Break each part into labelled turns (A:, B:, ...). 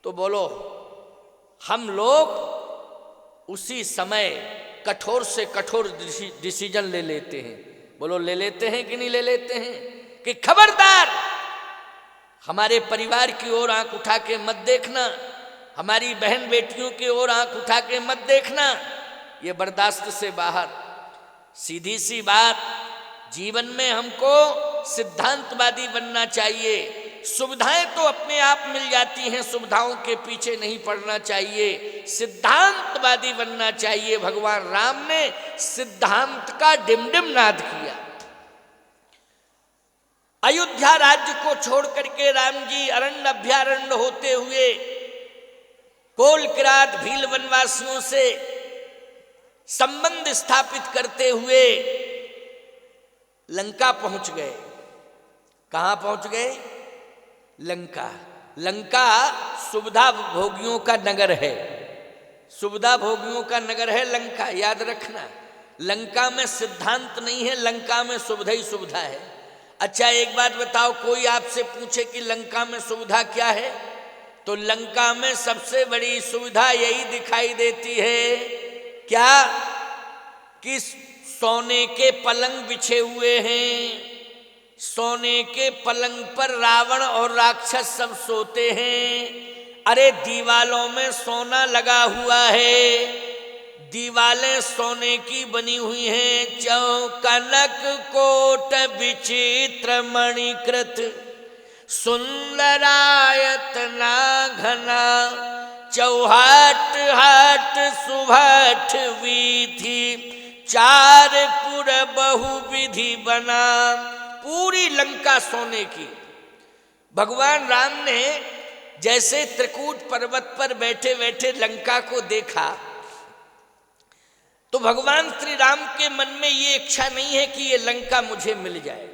A: तो बोलो हम लोग उसी समय कठोर से कठोर डिसीजन ले लेते हैं। बोलो ले लेते हैं कि नहीं ले लेते हैं? कि खबरदार हमारे परिवार की ओर आंख उठा के मत देखना, हमारी बहन बेटियों की ओर आंख उठा के मत देखना, ये बर्दाश्त से बाहर। सीधी सी बात, जीवन में हमको सिद्धांतवादी बनना चाहिए। सुविधाएं तो अपने आप मिल जाती हैं, सुविधाओं के पीछे नहीं पड़ना चाहिए, सिद्धांतवादी बनना चाहिए। भगवान राम ने सिद्धांत का डिमडिम नाद किया। अयोध्या राज्य को छोड़ करके राम जी अरण्य अभ्यारण्य होते हुए कोल किरात भील वनवासियों से संबंध स्थापित करते हुए लंका पहुंच गए। कहां पहुंच गए? लंका। लंका सुविधा भोगियों का नगर है, सुविधा भोगियों का नगर है लंका, याद रखना। लंका में सिद्धांत नहीं है, लंका में सुविधा ही सुविधा है। अच्छा एक बात बताओ, कोई आपसे पूछे कि लंका में सुविधा क्या है, तो लंका में सबसे बड़ी सुविधा यही दिखाई देती है क्या कि सोने के पलंग बिछे हुए हैं, सोने के पलंग पर रावण और राक्षस सब सोते हैं। अरे दीवालों में सोना लगा हुआ है, दीवालें सोने की बनी हुई हैं। कनक कोट विचित्र मणिकृत सुंदरायतना घना चौहाट हाट सुभाट वीथि चार पुर बहुविधि बना। पूरी लंका सोने की। भगवान राम ने जैसे त्रिकूट पर्वत पर बैठे बैठे लंका को देखा, तो भगवान श्री राम के मन में ये इच्छा नहीं है कि ये लंका मुझे मिल जाए।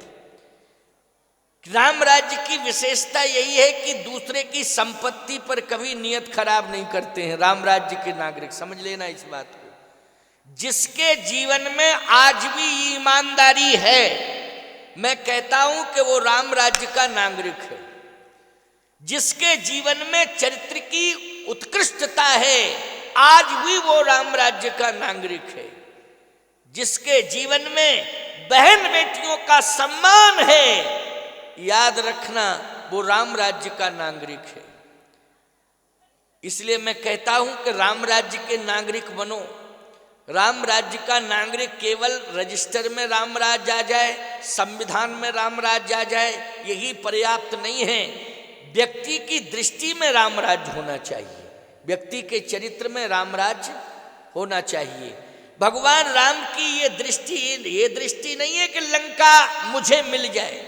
A: राम राज्य की विशेषता यही है कि दूसरे की संपत्ति पर कभी नियत खराब नहीं करते हैं राम राज्य के नागरिक, समझ लेना इस बात को। जिसके जीवन में आज भी ईमानदारी है, मैं कहता हूं कि वो राम राज्य का नागरिक है। जिसके जीवन में चरित्र की उत्कृष्टता है, आज भी वो राम राज्य का नागरिक है। जिसके जीवन में बहन बेटियों का सम्मान है, याद रखना वो राम राज्य का नागरिक है। इसलिए मैं कहता हूं कि राम राज्य के नागरिक बनो। राम राज्य का नागरिक केवल रजिस्टर में राम राज्य आ जाए, संविधान में राम राज्य आ जाए, यही पर्याप्त नहीं है। व्यक्ति की दृष्टि में राम राज्य होना चाहिए, व्यक्ति के चरित्र में राम राज्य होना चाहिए। भगवान राम की ये दृष्टि नहीं है कि लंका मुझे मिल जाए,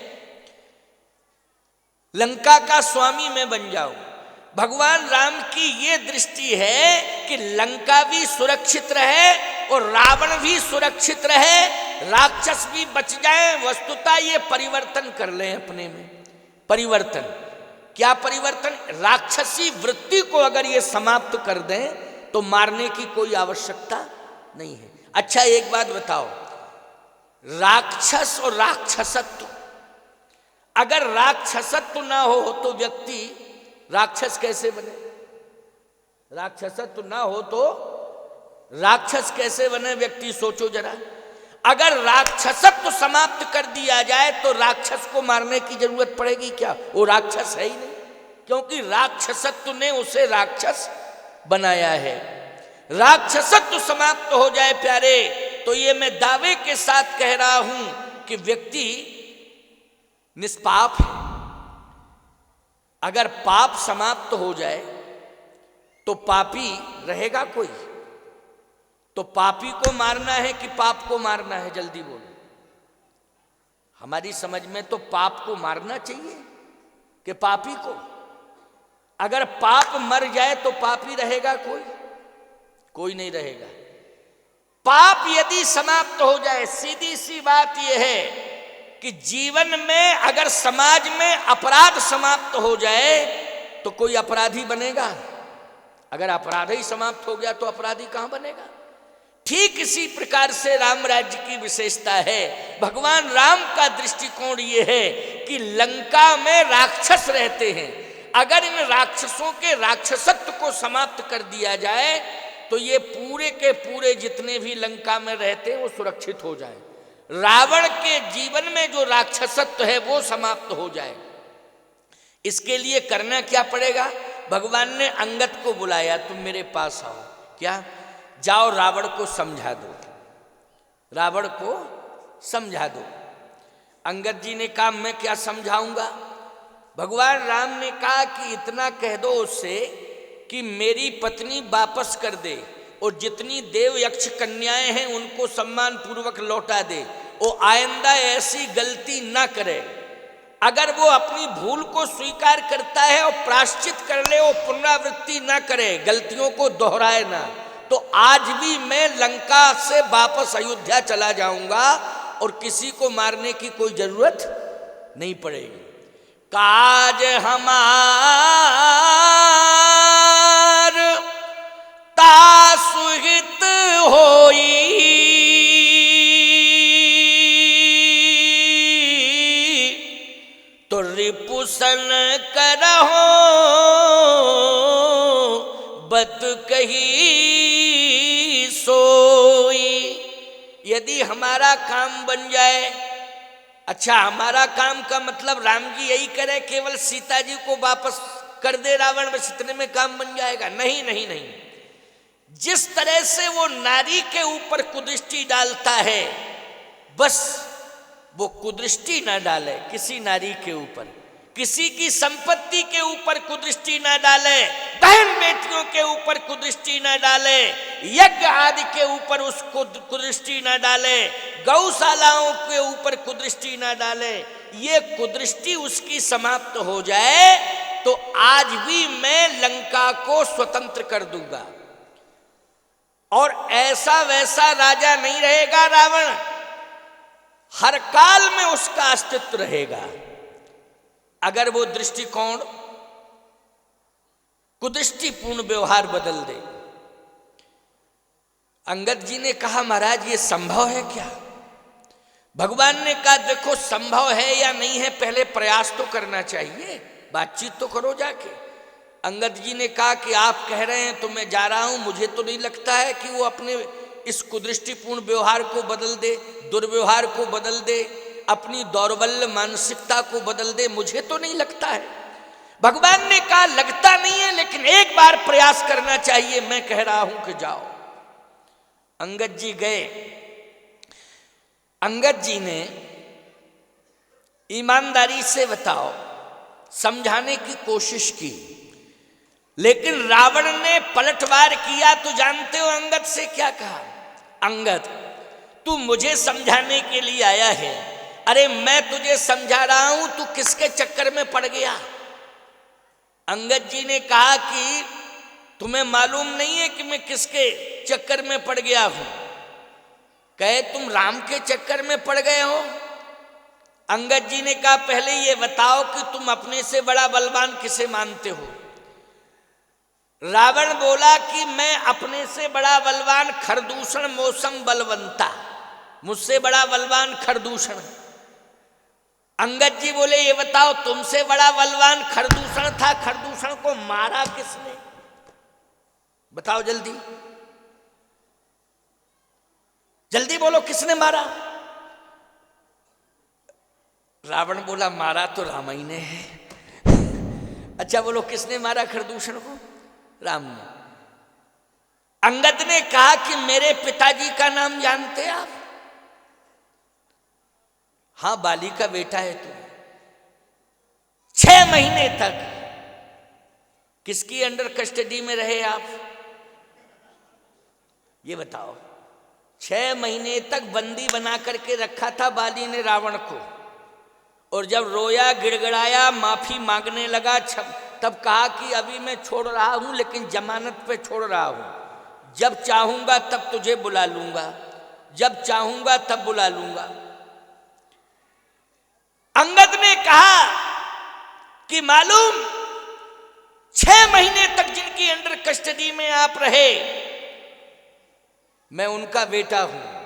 A: लंका का स्वामी मैं बन जाऊं। भगवान राम की ये दृष्टि है कि लंका भी सुरक्षित रहे और रावण भी सुरक्षित रहे, राक्षस भी बच जाए। वस्तुतः ये परिवर्तन कर लें अपने में। परिवर्तन क्या? परिवर्तन राक्षसी वृत्ति को अगर ये समाप्त कर दें तो मारने की कोई आवश्यकता नहीं है। अच्छा एक बात बताओ, राक्षस और राक्षसत्व, अगर राक्षसत्व ना हो तो व्यक्ति राक्षस कैसे बने? राक्षसत्व ना हो तो राक्षस कैसे बने व्यक्ति? सोचो जरा। अगर राक्षसत्व समाप्त कर दिया जाए तो राक्षस को मारने की जरूरत पड़ेगी क्या? वो राक्षस है ही नहीं, क्योंकि राक्षसत्व ने उसे राक्षस बनाया है। राक्षसत्व समाप्त हो जाए प्यारे, तो ये मैं दावे के साथ कह रहा हूं कि व्यक्ति निष्पाप है। अगर पाप समाप्त हो जाए तो पापी रहेगा कोई? तो पापी को मारना है कि पाप को मारना है? जल्दी बोलो। हमारी समझ में तो पाप को मारना चाहिए कि पापी को? अगर पाप मर जाए तो पापी रहेगा कोई? कोई नहीं रहेगा। पाप यदि समाप्त हो जाए, सीधी सी बात यह है कि जीवन में अगर समाज में अपराध समाप्त हो जाए तो कोई अपराधी बनेगा? अगर अपराध ही समाप्त हो गया तो अपराधी कहां बनेगा? ठीक इसी प्रकार से राम राज्य की विशेषता है। भगवान राम का दृष्टिकोण ये है कि लंका में राक्षस रहते हैं। अगर इन राक्षसों के राक्षसत्व को समाप्त कर दिया जाए तो ये पूरे के पूरे जितने भी लंका में रहते हैं वो सुरक्षित हो जाए, रावण के जीवन में जो राक्षसत्व है वो समाप्त हो जाए। इसके लिए करना क्या पड़ेगा? भगवान ने अंगद को बुलाया, तुम मेरे पास आओ। क्या? जाओ रावण को समझा दो, रावण को समझा दो। अंगद जी ने कहा मैं क्या समझाऊंगा? भगवान राम ने कहा कि इतना कह दो उससे कि मेरी पत्नी वापस कर दे और जितनी देव यक्ष कन्याएं हैं उनको सम्मान पूर्वक लौटा दे, वो आइंदा ऐसी गलती ना करे। अगर वो अपनी भूल को स्वीकार करता है और प्रायश्चित कर ले, वो पुनरावृत्ति ना करे, गलतियों को दोहराए ना, तो आज भी मैं लंका से वापस अयोध्या चला जाऊंगा और किसी को मारने की कोई जरूरत नहीं पड़ेगी। काज हमार तासुहित होई, तो रिपुसन करहो बत कही सोई। यदि हमारा काम बन जाए, अच्छा हमारा काम का मतलब राम जी यही करे केवल सीता जी को वापस कर दे रावण, बस इतने में काम बन जाएगा? नहीं नहीं नहीं। जिस तरह से वो नारी के ऊपर कुदृष्टि डालता है, बस वो कुदृष्टि ना डाले किसी नारी के ऊपर, किसी की संपत्ति के ऊपर कुदृष्टि ना डाले, बहन बेटियों के ऊपर कुदृष्टि ना डाले, यज्ञ आदि के ऊपर उसको कुदृष्टि ना डाले, गौशालाओं के ऊपर कुदृष्टि ना डाले। ये कुदृष्टि उसकी समाप्त हो जाए तो आज भी मैं लंका को स्वतंत्र कर दूंगा और ऐसा वैसा राजा नहीं रहेगा रावण, हर काल में उसका अस्तित्व रहेगा अगर वो दृष्टिकोण कुदृष्टिपूर्ण व्यवहार बदल दे। अंगद जी ने कहा महाराज ये संभव है क्या? भगवान ने कहा देखो संभव है या नहीं है पहले प्रयास तो करना चाहिए, बातचीत तो करो जाके। अंगद जी ने कहा कि आप कह रहे हैं तो मैं जा रहा हूं, मुझे तो नहीं लगता है कि वो अपने इस कुदृष्टिपूर्ण व्यवहार को बदल दे, दुर्व्यवहार को बदल दे, अपनी दौर्बल्य मानसिकता को बदल दे, मुझे तो नहीं लगता है। भगवान ने कहा लगता नहीं है लेकिन एक बार प्रयास करना चाहिए, मैं कह रहा हूं कि जाओ। अंगद जी गए। अंगद जी ने ईमानदारी से बताओ समझाने की कोशिश की, लेकिन रावण ने पलटवार किया। तो जानते हो अंगद से क्या कहा? अंगद तू मुझे समझाने के लिए आया है, अरे मैं तुझे समझा रहा हूं, तू किसके चक्कर में पड़ गया? अंगद जी ने कहा कि तुम्हें मालूम नहीं है कि मैं किसके चक्कर में पड़ गया हूं? कहे तुम राम के चक्कर में पड़ गए हो। अंगद जी ने कहा पहले ये बताओ कि तुम अपने से बड़ा बलवान किसे मानते हो? रावण बोला कि मैं अपने से बड़ा बलवान खरदूषण मौसम बलवंता, मुझसे बड़ा बलवान खरदूषण। अंगद जी बोले ये बताओ तुमसे बड़ा बलवान खरदूषण था, खरदूषण को मारा किसने? बताओ जल्दी जल्दी बोलो किसने मारा? रावण बोला मारा तो राम ही ने है। अच्छा बोलो किसने मारा खरदूषण को? राम ने। अंगद ने कहा कि मेरे पिताजी का नाम जानते हैं आप? हां बाली का बेटा है तू। 6 महीने तक किसकी अंडर कस्टडी में रहे आप? ये बताओ। 6 महीने तक बंदी बना करके रखा था बाली ने रावण को, और जब रोया गिड़गिड़ाया माफी मांगने लगा तब कहा कि अभी मैं छोड़ रहा हूं लेकिन जमानत पे छोड़ रहा हूं, जब चाहूंगा तब तुझे बुला लूंगा, जब चाहूंगा तब बुला लूंगा। अंगद ने कहा कि मालूम 6 महीने तक जिनकी अंडर कस्टडी में आप रहे, मैं उनका बेटा हूं।